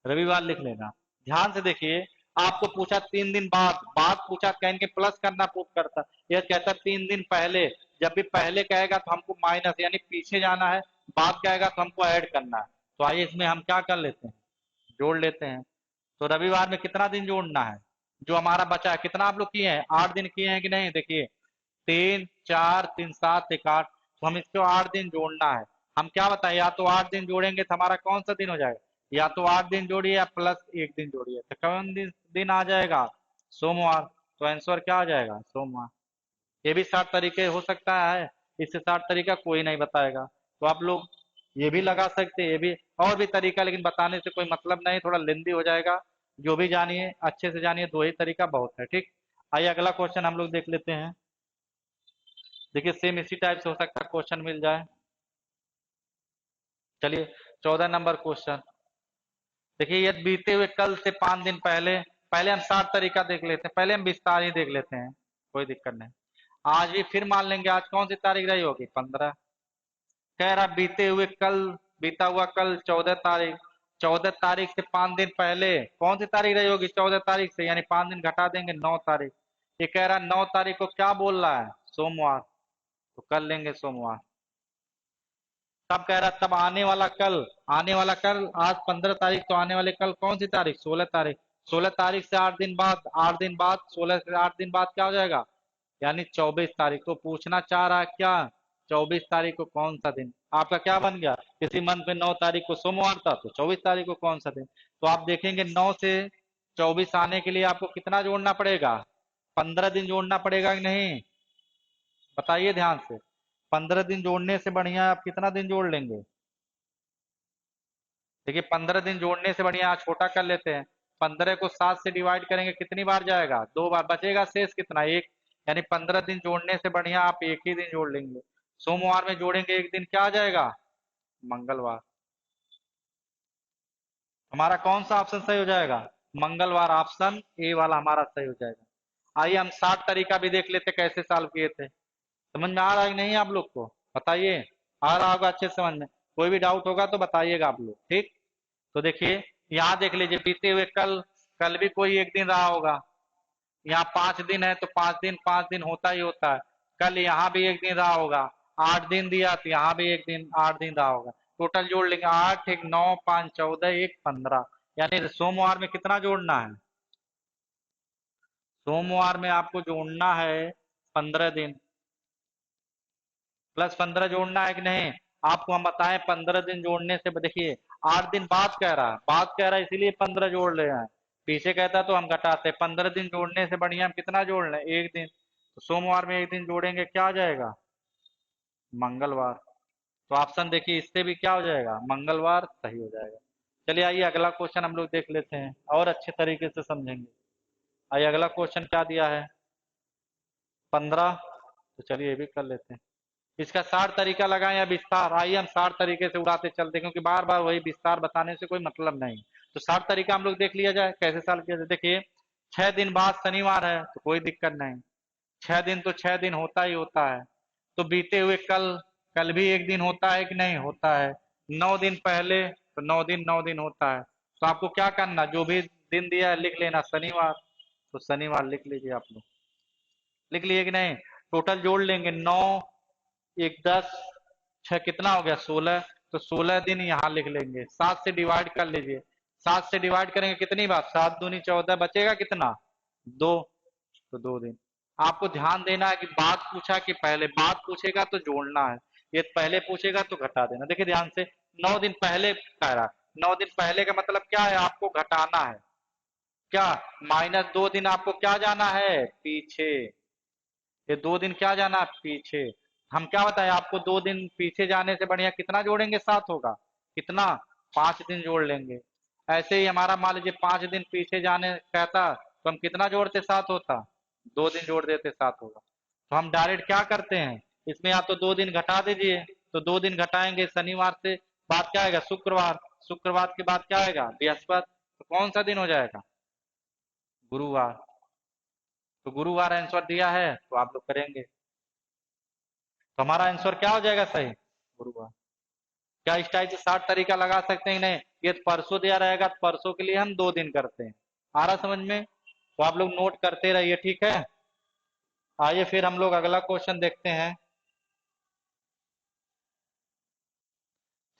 रविवार लिख लेना। ध्यान से देखिए, आपको पूछा 3 दिन बाद, बाद पूछा कहेंगे प्लस करना प्रूफ करता, यह कहता 3 दिन पहले। जब भी पहले कहेगा तो हमको माइनस यानी पीछे जाना है, बाद कहेगा तो हमको ऐड करना है। तो आइए इसमें हम क्या कर लेते हैं, जोड़ लेते हैं। तो रविवार में कितना दिन जोड़ना है? जो हमारा बचा है, कितना आप लोग किए हैं? 8 दिन किए हैं कि नहीं? देखिए 3 4 3 7 1 8, तो हम इसको 8 दिन जोड़ना है। हम क्या बताएं, या तो 8 दिन जोड़ेंगे तो हमारा कौन सा दिन हो जाएगा? या तो 8 दिन जोड़िए या प्लस 1 दिन जोड़िए, तो कौन दिन आ जाएगा? सोमवार। तो आंसर क्या आ जाएगा? सोमवार। ये भी 60 तरीके हो सकता है, इससे 60 तरीका कोई नहीं बताएगा। तो आप लोग ये भी लगा सकते हैं, ये भी और भी तरीका, लेकिन बताने से कोई मतलब नहीं, थोड़ा लेंदी हो जाएगा। जो भी जानिए अच्छे से जानिए, 2 ही तरीका बहुत है। ठीक, आइए अगला क्वेश्चन हम लोग देख लेते हैं। देखिए सेम इसी टाइप से हो सकता है क्वेश्चन मिल जाए। चलिए 14 नंबर क्वेश्चन देखिए, यदि बीते हुए कल से 5 दिन पहले, पहले हम 60 तरीका देख लेते हैं, पहले हम विस्तार ही देख लेते हैं, कोई दिक्कत नहीं। आज भी फिर मान लेंगे, आज कौन सी तारीख रही होगी? 15। कह रहा बीते हुए कल, बीता हुआ कल 14 तारीख, 14 तारीख से 5 दिन पहले कौन सी तारीख रही होगी? 14 तारीख से, यानी 5 दिन घटा देंगे, 9 तारीख। ये कह रहा 9 तारीख को क्या बोल रहा है? सोमवार। तो कर लेंगे सोमवार। तब कह रहा तब आने वाला कल, आने वाला कल आज 15 तारीख, तो आने वाले कल कौन सी तारीख? 16 तारीख। 16 तारीख से 8 दिन बाद, 8 दिन बाद 16 से 8 दिन बाद क्या हो जाएगा? यानी 24 तारीख को पूछना चाह रहा है क्या? 24 तारीख को कौन सा दिन? आपका क्या बन गया? किसी मंथ में 9 तारीख को सोमवार था, तो 24 तारीख को कौन सा दिन? तो आप देखेंगे 9 से 24 आने के लिए आपको कितना जोड़ना पड़ेगा? 15 दिन जोड़ना पड़ेगा कि नहीं? बताइए ध्यान से। 15 दिन जोड़ने से बढ़िया आप कितना दिन जोड़ लेंगे? देखिए 15 दिन जोड़ने से बढ़िया आज छोटा कर लेते हैं। 15 को 7 से डिवाइड करेंगे कितनी बार जाएगा? 2 बार। बचेगा शेष कितना? एक। यानी 15 दिन जोड़ने से बढ़िया आप एक ही दिन जोड़ लेंगे। सोमवार में जोड़ेंगे एक दिन, क्या आ जाएगा? मंगलवार। हमारा कौन सा ऑप्शन सही हो जाएगा? मंगलवार, ऑप्शन ए वाला हमारा सही हो जाएगा। आइए हम 60 तरीका भी देख लेते कैसे सॉल्व किए थे। समझ में आ रहा है कि नहीं आप लोग को? बताइए, आ रहा होगा अच्छे से समझ में? कोई भी डाउट होगा तो बताइएगा आप लोग। ठीक, तो देखिए यहाँ देख लीजिए, बीते हुए कल, कल भी कोई एक दिन रहा होगा। यहाँ 5 दिन है तो 5 दिन 5 दिन होता ही होता है। कल यहाँ भी एक दिन रहा होगा। 8 दिन दिया तो यहाँ भी एक दिन 8 दिन रहा होगा। टोटल जोड़ लेंगे, 8 एक 9 5 14 1 15। यानी सोमवार में कितना जोड़ना है? सोमवार में आपको जोड़ना है 15 दिन, प्लस 15 जोड़ना है कि नहीं? आपको हम बताएं 15 दिन जोड़ने से, देखिए 8 दिन बाद कह रहा है, बाद कह रहा है इसीलिए 15 जोड़ ले रहे हैं। पीछे कहता तो हम घटाते। 15 दिन जोड़ने से बढ़िया हम कितना जोड़ लें? एक दिन। तो सोमवार में एक दिन जोड़ेंगे, क्या आ जाएगा? मंगलवार। तो ऑप्शन देखिए इससे भी क्या हो जाएगा? मंगलवार सही हो जाएगा। चलिए आइए अगला क्वेश्चन हम लोग देख लेते हैं और अच्छे तरीके से समझेंगे। आइए अगला क्वेश्चन क्या दिया है? 15। तो चलिए ये भी कर लेते हैं। इसका 60 तरीका लगाएं या विस्तार? आइए हम 60 तरीके से उड़ाते चलते हैं, क्योंकि बार बार वही विस्तार बताने से कोई मतलब नहीं। तो 60 तरीका हम लोग देख लिया जाए कैसे सॉल्व किया जाए। देखिए 6 दिन बाद शनिवार है तो कोई दिक्कत नहीं, 6 दिन तो 6 दिन होता ही होता है। तो बीते हुए कल, कल भी एक दिन होता है कि नहीं? होता है। 9 दिन पहले, तो 9 दिन 9 दिन होता है। तो आपको क्या करना, जो भी दिन दिया है लिख लेना, शनिवार। तो शनिवार लिख लीजिए आप लोग। लिख लिए कि नहीं? टोटल जोड़ लेंगे, 9 एक 10, 6 कितना हो गया? 16। तो 16 दिन यहाँ लिख लेंगे। 7 से डिवाइड कर लीजिए। 7 से डिवाइड करेंगे कितनी बार? 7 दूनी 14, बचेगा कितना? 2। तो 2 दिन। आपको ध्यान देना है कि बात पूछा कि पहले, बात पूछेगा तो जोड़ना है, ये पहले पूछेगा तो घटा देना। देखिए ध्यान से, 9 दिन पहले कह रहा, 9 दिन पहले का मतलब क्या है? आपको घटाना है क्या? -2 दिन आपको क्या जाना है? पीछे। ये 2 दिन क्या जाना? पीछे। हम क्या बताएं आपको? 2 दिन पीछे जाने से बढ़िया कितना जोड़ेंगे? 7 होगा। कितना? 5 दिन जोड़ लेंगे। ऐसे ही हमारा मान लीजिए 5 दिन पीछे जाने कहता तो हम कितना जोड़ते? 7 होता। 2 दिन जोड़ देते, 7 होगा। तो हम डायरेक्ट क्या करते हैं, इसमें आप तो 2 दिन घटा दीजिए। तो 2 दिन घटाएंगे, शनिवार से बाद क्या आएगा? शुक्रवार। शुक्रवार के बाद क्या आएगा? बृहस्पति। तो कौन सा दिन हो जाएगा? गुरुवार। तो गुरुवार आंसर दिया है तो आप लोग करेंगे। तो हमारा आंसर क्या हो जाएगा सही? गुरुवार। क्या इस टाइप से 60 तरीका लगा सकते हैं कि नहीं? ये तो परसों दिया रहेगा तो परसों के लिए हम 2 दिन करते हैं। आ रहा समझ में? तो आप लोग नोट करते रहिए, ठीक है। आइए फिर हम लोग अगला क्वेश्चन देखते हैं।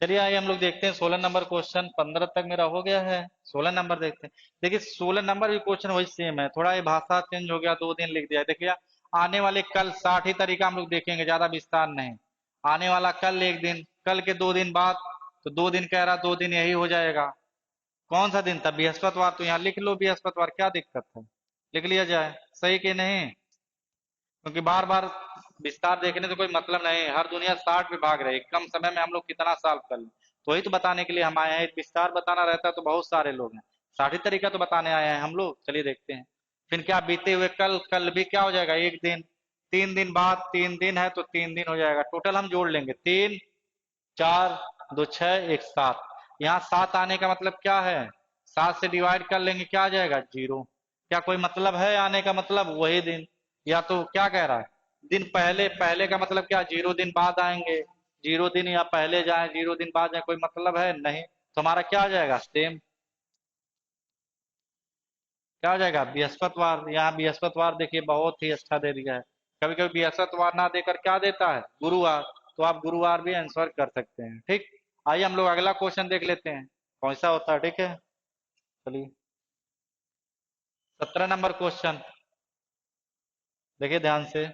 चलिए आइए हम लोग देखते हैं 16 नंबर क्वेश्चन। 15 तक मेरा हो गया है, 16 नंबर देखते हैं। देखिए 16 नंबर भी क्वेश्चन वही सेम है, थोड़ा ये भाषा चेंज हो गया, 2 दिन लिख दिया। देखिए आने वाले कल 60 ही तरीका हम लोग देखेंगे, ज्यादा विस्तार नहीं। आने वाला कल 1 दिन, कल के 2 दिन बाद, तो 2 दिन कह रहा, 2 दिन यही हो जाएगा। कौन सा दिन था? बृहस्पतिवार। तो यहाँ लिख लो बृहस्पतिवार, क्या दिक्कत है, लिख लिया जाए। सही कि नहीं? क्योंकि बार बार विस्तार देखने से कोई मतलब नहीं है। हर दुनिया 60 में भाग रही है, कम समय में हम लोग कितना सॉल्व कर लें। तो वही तो बताने के लिए हम आए हैं। विस्तार बताना रहता है तो बहुत सारे लोग हैं, 60 तरीका तो बताने आए हैं हम लोग। चलिए देखते हैं। फिर क्या बीते हुए कल, कल भी क्या हो जाएगा 1 दिन। 3 दिन बाद, 3 दिन है तो 3 दिन हो जाएगा। टोटल हम जोड़ लेंगे, 3 4 2 6 1 7। यहाँ 7 आने का मतलब क्या है? 7 से डिवाइड कर लेंगे, क्या आ जाएगा? 0। क्या कोई मतलब है आने का? मतलब वही दिन। या तो क्या कह रहा है, दिन पहले, पहले का मतलब क्या? 0 दिन बाद आएंगे। 0 दिन या पहले जाए, 0 दिन बाद जाए, कोई मतलब है नहीं। तो हमारा क्या आ जाएगा? सेम। क्या हो जाएगा? बृहस्पतिवार। यहाँ बृहस्पतिवार देखिए बहुत ही अच्छा दे दिया है। कभी कभी बृहस्पतिवार ना देकर क्या देता है? गुरुवार। तो आप गुरुवार भी आंसर कर सकते हैं, ठीक। आइए हम लोग अगला क्वेश्चन देख लेते हैं कौन सा होता है, ठीक है। चलिए 17 नंबर क्वेश्चन देखिए ध्यान से।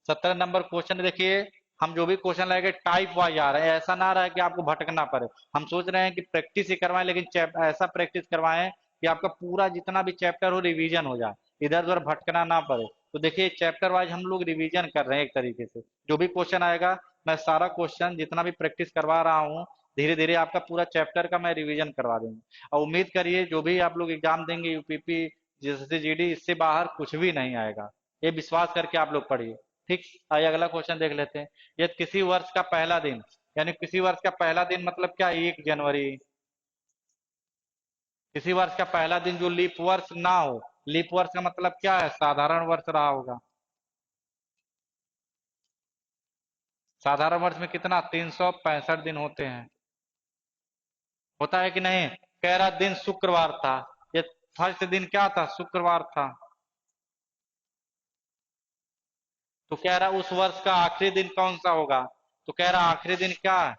17 नंबर क्वेश्चन देखिए। हम जो भी क्वेश्चन लाएंगे टाइप वाइज आ रहे हैं, ऐसा ना रहा कि आपको भटकना पड़े। हम सोच रहे हैं कि प्रैक्टिस ही करवाएं, लेकिन ऐसा प्रैक्टिस करवाएं कि आपका पूरा जितना भी चैप्टर हो रिवीजन हो जाए, इधर उधर भटकना ना पड़े। तो देखिए चैप्टर वाइज हम लोग रिवीजन कर रहे हैं एक तरीके से। जो भी क्वेश्चन आएगा, मैं सारा क्वेश्चन जितना भी प्रैक्टिस करवा रहा हूँ, धीरे धीरे आपका पूरा चैप्टर का मैं रिवीजन करवा दूंगा। और उम्मीद करिए जो भी आप लोग एग्जाम देंगे यूपीपी, जैसे जीडी, इससे बाहर कुछ भी नहीं आएगा। ये विश्वास करके आप लोग पढ़िए, ठीक। आइए अगला क्वेश्चन देख लेते हैं। यदि किसी वर्ष का पहला दिन, यानी किसी वर्ष का पहला दिन मतलब क्या? 1 जनवरी। किसी वर्ष का पहला दिन जो लीप वर्ष ना हो, लीप वर्ष का मतलब क्या है? साधारण वर्ष रहा होगा। साधारण वर्ष में कितना? 365 दिन होते हैं, होता है कि नहीं? कह रहा दिन शुक्रवार था। ये फर्स्ट दिन क्या था? शुक्रवार था। तो कह रहा उस वर्ष का आखिरी दिन कौन सा होगा? तो कह रहा आखिरी दिन क्या है?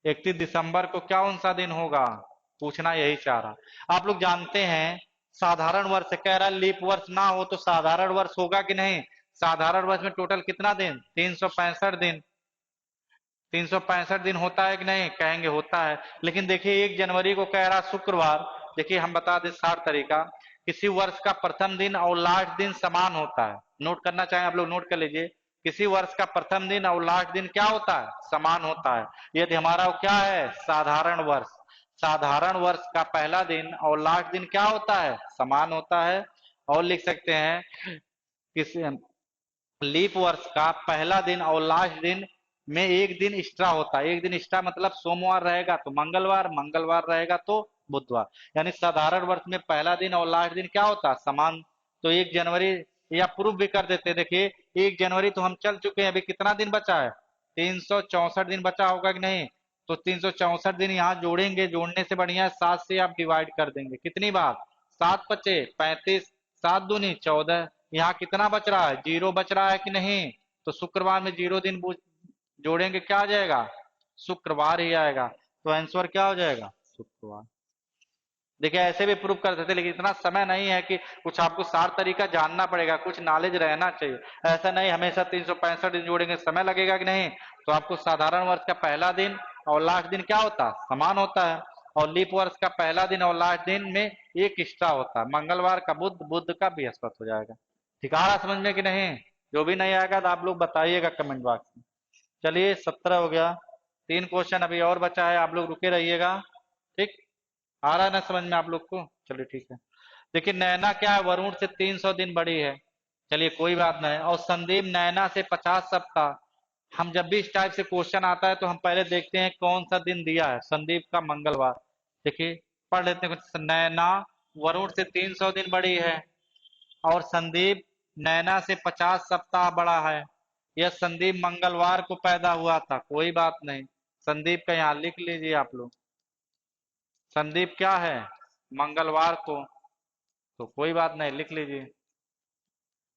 31 दिसंबर को कौन सा दिन होगा? पूछना यही चाह रहा। आप लोग जानते हैं साधारण वर्ष कह रहा, लीप वर्ष ना हो तो साधारण वर्ष होगा कि नहीं? साधारण वर्ष में टोटल कितना दिन? 365 दिन। 365 दिन होता है कि नहीं? कहेंगे होता है। लेकिन देखिए 1 जनवरी को कह रहा शुक्रवार। देखिए हम बता दें 60 तरीका। किसी वर्ष का प्रथम दिन और लास्ट दिन समान होता है। नोट करना चाहें आप लोग, नोट कर लीजिए। किसी वर्ष का प्रथम दिन और लास्ट दिन क्या होता है? समान होता है। यदि हमारा क्या है? साधारण वर्ष। साधारण वर्ष का पहला दिन और लास्ट दिन क्या होता है? समान होता है। और लिख सकते हैं किसी लीप वर्ष का पहला दिन और लास्ट दिन में 1 दिन एक्स्ट्रा होता है। 1 दिन एक्स्ट्रा मतलब सोमवार रहेगा तो मंगलवार, मंगलवार रहेगा तो बुधवार। यानी साधारण वर्ष में पहला दिन और लास्ट दिन क्या होता है? समान। तो 1 जनवरी, या प्रूफ भी कर देते हैं। देखिए 1 जनवरी तो हम चल चुके हैं, अभी कितना दिन बचा है? 364 दिन बचा होगा कि नहीं? तो 364 दिन यहाँ जोड़ेंगे, जोड़ने से बढ़िया 7 से आप डिवाइड कर देंगे। कितनी बार? 7 × 5 = 35, 7 × 2 = 14। यहाँ कितना बच रहा है? 0 बच रहा है कि नहीं? तो शुक्रवार में 0 दिन जोड़ेंगे, क्या आ जाएगा? शुक्रवार ही आएगा। तो आंसर क्या हो जाएगा? शुक्रवार। देखिए ऐसे भी प्रूव कर सकते, लेकिन इतना समय नहीं है कि कुछ आपको 60 तरीका जानना पड़ेगा, कुछ नॉलेज रहना चाहिए। ऐसा नहीं हमेशा 365 दिन जोड़ेंगे, समय लगेगा कि नहीं? तो आपको साधारण वर्ष का पहला दिन और लास्ट दिन क्या होता है? समान होता है। और लीप वर्ष का पहला दिन और लास्ट दिन में एक एक्स्ट्रा होता है। मंगलवार का बुध, बुध का बृहस्पति हो जाएगा। ठीक आ रहा समझ में कि नहीं? जो भी नहीं आएगा तो आप लोग बताइएगा कमेंट बॉक्स में। चलिए 17 हो गया। 3 क्वेश्चन अभी और बचा है, आप लोग रुके रहिएगा, ठीक। आ रहा है ना समझ में आप लोग को? चलिए ठीक है। देखिए नैना क्या है? वरुण से 300 दिन बड़ी है। चलिए कोई बात नहीं। और संदीप नैना से 50 सप्ताह। हम जब भी इस टाइप से क्वेश्चन आता है तो हम पहले देखते हैं कौन सा दिन दिया है। संदीप का मंगलवार। देखिए पढ़ लेते हैं कुछ। नैना वरुण से 300 दिन बड़ी है और संदीप नैना से 50 सप्ताह बड़ा है। यह संदीप मंगलवार को पैदा हुआ था, कोई बात नहीं। संदीप का यहाँ लिख लीजिए आप लोग। संदीप क्या है? मंगलवार को, तो कोई बात नहीं, लिख लीजिए।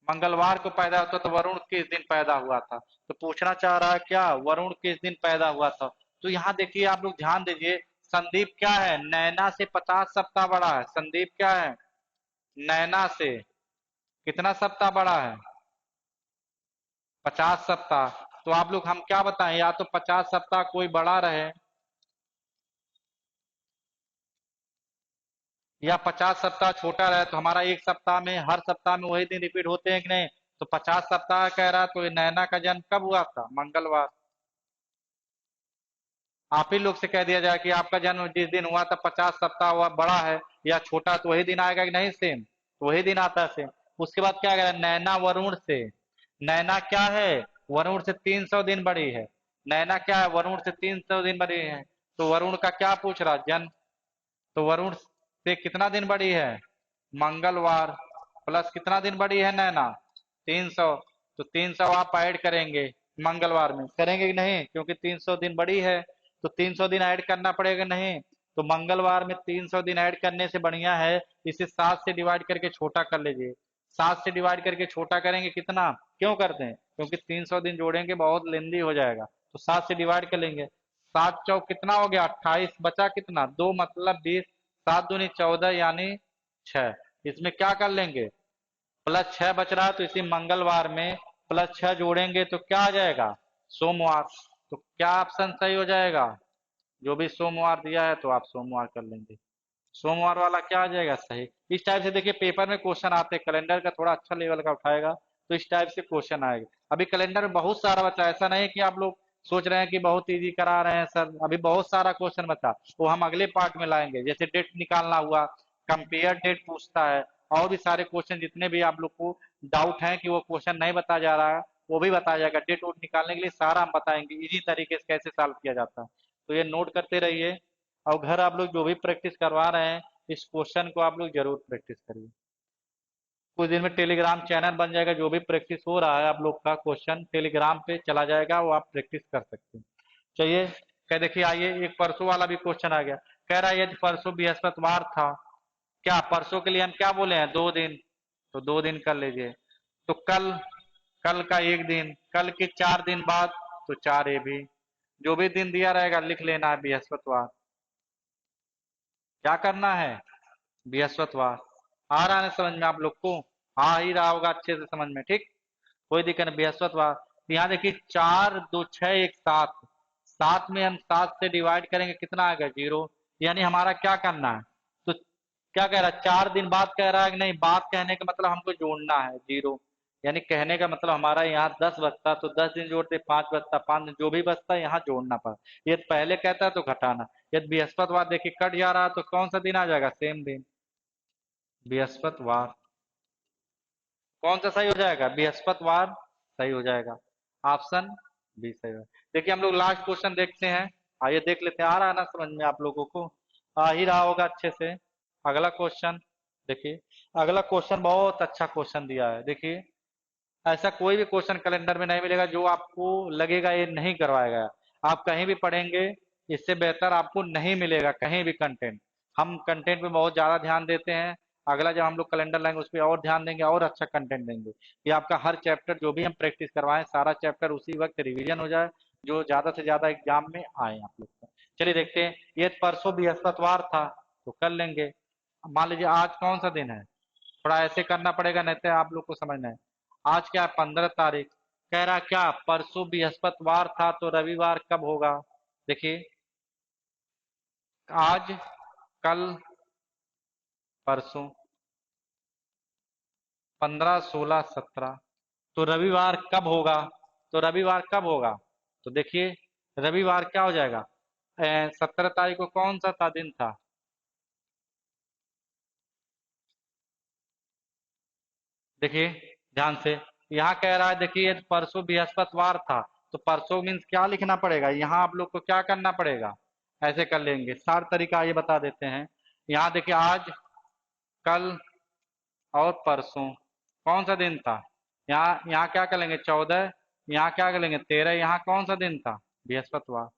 मंगलवार को पैदा होता तो वरुण किस दिन पैदा हुआ था? तो पूछना चाह रहा है क्या, वरुण किस दिन पैदा हुआ था। तो यहाँ देखिए आप लोग ध्यान दीजिए, संदीप क्या है, नैना से 50 सप्ताह बड़ा है। संदीप क्या है, नैना से कितना सप्ताह बड़ा है, 50 सप्ताह। तो आप लोग हम क्या बताएं, या तो 50 सप्ताह कोई बड़ा रहे, या 50 सप्ताह छोटा रहे। तो हमारा एक सप्ताह में, हर सप्ताह में वही दिन रिपीट होते हैं कि नहीं। तो 50 सप्ताह कह रहा है, तो ये नैना का जन्म कब हुआ था, मंगलवार। आप ही लोग से कह दिया जाए कि आपका जन्म जिस दिन हुआ था 50 सप्ताह हुआ, बड़ा है या छोटा, तो वही दिन आएगा कि नहीं, सेम, तो वही दिन आता है सेम। उसके बाद क्या कह रहा है, नैना वरुण से, नैना क्या है, वरुण से 300 दिन बड़ी है। नैना क्या है, वरुण से 300 दिन बड़ी है। तो वरुण का क्या पूछ रहा, जन्म। तो वरुण से कितना दिन बड़ी है, मंगलवार, प्लस कितना दिन बड़ी है नैना, 300। तो 300 आप ऐड करेंगे, मंगलवार में करेंगे कि नहीं, क्योंकि 300 दिन बड़ी है, तो 300 दिन ऐड करना पड़ेगा नहीं। तो मंगलवार में 300 दिन ऐड करने से बढ़िया है इसे 7 से डिवाइड करके छोटा कर लीजिए। 7 से डिवाइड करके छोटा करेंगे कितना, क्यों करते हैं, क्योंकि 300 दिन जोड़ेंगे बहुत लेंदी हो जाएगा, तो 7 से डिवाइड कर लेंगे। 7 चौक कितना हो गया, 28, बचा कितना, 2, मतलब 20, 7 दूनी 14 यानी 6। इसमें क्या कर लेंगे, +6 बच रहा है, तो इसी मंगलवार में +6 जोड़ेंगे तो क्या आ जाएगा, सोमवार। तो क्या ऑप्शन सही हो जाएगा, जो भी सोमवार दिया है तो आप सोमवार कर लेंगे, सोमवार वाला क्या आ जाएगा सही। इस टाइप से देखिए पेपर में क्वेश्चन आते हैं, कैलेंडर का थोड़ा अच्छा लेवल का उठाएगा तो इस टाइप से क्वेश्चन आएगा। अभी कैलेंडर में बहुत सारा बचा है, ऐसा नहीं कि आप लोग सोच रहे हैं कि बहुत इजी करा रहे हैं सर, अभी बहुत सारा क्वेश्चन बचा, वो हम अगले पार्ट में लाएंगे। जैसे डेट निकालना हुआ, कंपेयर डेट पूछता है, और भी सारे क्वेश्चन जितने भी आप लोग को डाउट है कि वो क्वेश्चन नहीं बताया जा रहा है, वो भी बताया जाएगा। डेट वोट निकालने के लिए सारा हम बताएंगे इजी तरीके से कैसे सॉल्व किया जाता है। तो ये नोट करते रहिए, और घर आप लोग जो भी प्रैक्टिस करवा रहे हैं इस क्वेश्चन को आप लोग जरूर प्रैक्टिस करिए। कुछ दिन में टेलीग्राम चैनल बन जाएगा, जो भी प्रैक्टिस हो रहा है आप लोग का क्वेश्चन टेलीग्राम पे चला जाएगा, वो आप प्रैक्टिस कर सकते हैं। चलिए, क्या देखिए, आइए एक परसों वाला भी क्वेश्चन आ गया। कह रहा है यदि परसों बृहस्पतिवार था, क्या परसों के लिए हम क्या बोले हैं, 2 दिन, तो 2 दिन कर लीजिए। तो कल, कल का 1 दिन, कल के 4 दिन बाद, तो 4 ये भी, जो भी दिन दिया रहेगा लिख लेना है बृहस्पतिवार। क्या करना है, बृहस्पतिवार। आ रहा है ना समझ में आप लोग को, आ ही रहा होगा अच्छे से समझ में, ठीक, कोई दिक्कत नहीं, बृहस्पतिवार। तो यहाँ देखिए 4, 2, 6, 1, 7, 7 में हम 7 से डिवाइड करेंगे कितना आएगा, 0। यानी हमारा क्या करना है, तो क्या कह रहा है, 4 दिन बाद कह रहा है कि नहीं, बात कहने का मतलब हमको जोड़ना है 0। यानी कहने का मतलब हमारा यहाँ 10 बचता तो 10 दिन जोड़ते, 5 बचता 5 दिन, जो भी बचता है यहाँ जोड़ना पड़ा। यदि पहले कहता है तो घटाना। यदि बृहस्पतिवार देखिए कट जा रहा है तो कौन सा दिन आ जाएगा, सेम दिन, बृहस्पतिवार। कौन सा सही हो जाएगा, बृहस्पतिवार सही हो जाएगा, ऑप्शन बी सही हो। देखिए हम लोग लास्ट क्वेश्चन देखते हैं, आइए देख लेते हैं, आ रहा है ना समझ में आप लोगों को, आ ही रहा होगा अच्छे से। अगला क्वेश्चन देखिए, अगला क्वेश्चन बहुत अच्छा क्वेश्चन दिया है। देखिए ऐसा कोई भी क्वेश्चन कैलेंडर में नहीं मिलेगा जो आपको लगेगा ये नहीं करवाएगा। आप कहीं भी पढ़ेंगे इससे बेहतर आपको नहीं मिलेगा कहीं भी कंटेंट। हम कंटेंट पे बहुत ज़्यादा ध्यान देते हैं, अगला जब हम लोग कैलेंडर लाएंगे उस पर और ध्यान देंगे और अच्छा कंटेंट देंगे कि आपका हर चैप्टर जो भी हम प्रैक्टिस करवाएं सारा चैप्टर उसी वक्त रिवीजन हो जाए, जो ज़्यादा से ज़्यादा एग्जाम में आए आप लोग को। चलिए देखते हैं, ये परसों बृहस्पतिवार था तो कर लेंगे। मान लीजिए आज कौन सा दिन है, थोड़ा ऐसे करना पड़ेगा नहीं तो आप लोग को समझना है। आज क्या है, 15 तारीख। कह रहा क्या परसों बृहस्पतिवार था तो रविवार कब होगा। देखिए आज, कल, परसों, 15, 16, 17, तो रविवार कब होगा, तो रविवार कब होगा, तो देखिए रविवार क्या हो जाएगा, 17 तारीख को कौन सा था दिन था, देखिए ध्यान से। यहाँ कह रहा है देखिए परसों बृहस्पतिवार था, तो परसों मीन्स क्या लिखना पड़ेगा, यहाँ आप लोग को क्या करना पड़ेगा, ऐसे कर लेंगे। सार तरीका ये बता देते हैं, यहाँ देखिए आज, कल और परसों कौन सा दिन था, यहाँ यहाँ क्या कर लेंगे, 14, यहाँ क्या करेंगे 13, यहाँ कौन सा दिन था, बृहस्पतिवार,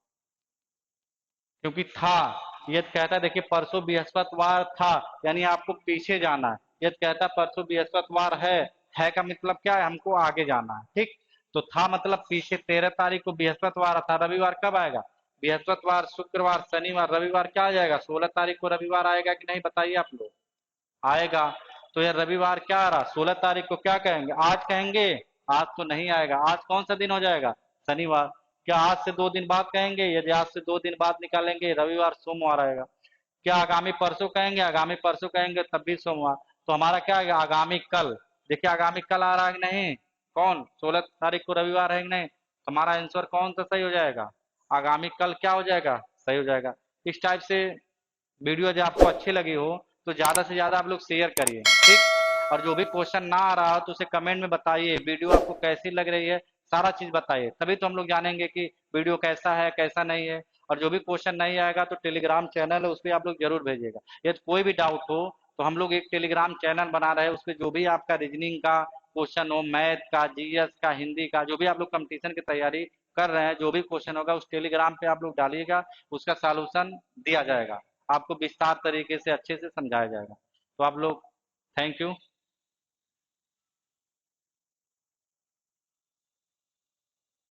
क्योंकि था। ये कहता है देखिए परसों बृहस्पतिवार था, यानी आपको पीछे जाना है। ये कहता है परसों बृहस्पतिवार है का मतलब क्या है, हमको आगे जाना है, ठीक। तो था मतलब पीछे, 13 तारीख को बृहस्पतिवार था, रविवार कब आएगा, बृहस्पतिवार, शुक्रवार, शनिवार, रविवार क्या आ जाएगा, 16 तारीख को रविवार आएगा कि नहीं, बताइए आप लोग, आएगा। तो ये रविवार क्या आ रहा, 16 तारीख को क्या कहेंगे, आज कहेंगे, आज तो नहीं आएगा, आज कौन सा दिन हो जाएगा, शनिवार। क्या आज से 2 दिन बाद कहेंगे, यदि आज से 2 दिन बाद निकालेंगे, रविवार सोमवार आएगा। क्या आगामी परसों कहेंगे, आगामी परसों कहेंगे तब भी सोमवार। तो हमारा क्या आएगा, आगामी कल। देखिए आगामी कल आ रहा है कि नहीं, कौन, 16 तारीख को रविवार है कि नहीं, तो हमारा आंसर कौन सा सही हो जाएगा, आगामी कल क्या हो जाएगा, सही हो जाएगा। इस टाइप से वीडियो जो आपको अच्छी लगी हो तो ज़्यादा से ज़्यादा आप लोग शेयर करिए, ठीक। और जो भी क्वेश्चन ना आ रहा हो तो उसे कमेंट में बताइए, वीडियो आपको कैसी लग रही है, सारा चीज़ बताइए, तभी तो हम लोग जानेंगे कि वीडियो कैसा है कैसा नहीं है। और जो भी क्वेश्चन नहीं आएगा तो टेलीग्राम चैनल है, उस पर आप लोग जरूर भेजिएगा। यदि कोई भी डाउट हो तो हम लोग एक टेलीग्राम चैनल बना रहे हैं, उस पर जो भी आपका रीजनिंग का क्वेश्चन हो, मैथ का, जीएस का, हिंदी का, जो भी आप लोग कंपटीशन की तैयारी कर रहे हैं, जो भी क्वेश्चन होगा उस टेलीग्राम पे आप लोग डालिएगा, उसका सॉल्यूशन दिया जाएगा, आपको विस्तार तरीके से अच्छे से समझाया जाएगा। तो आप लोग, थैंक यू।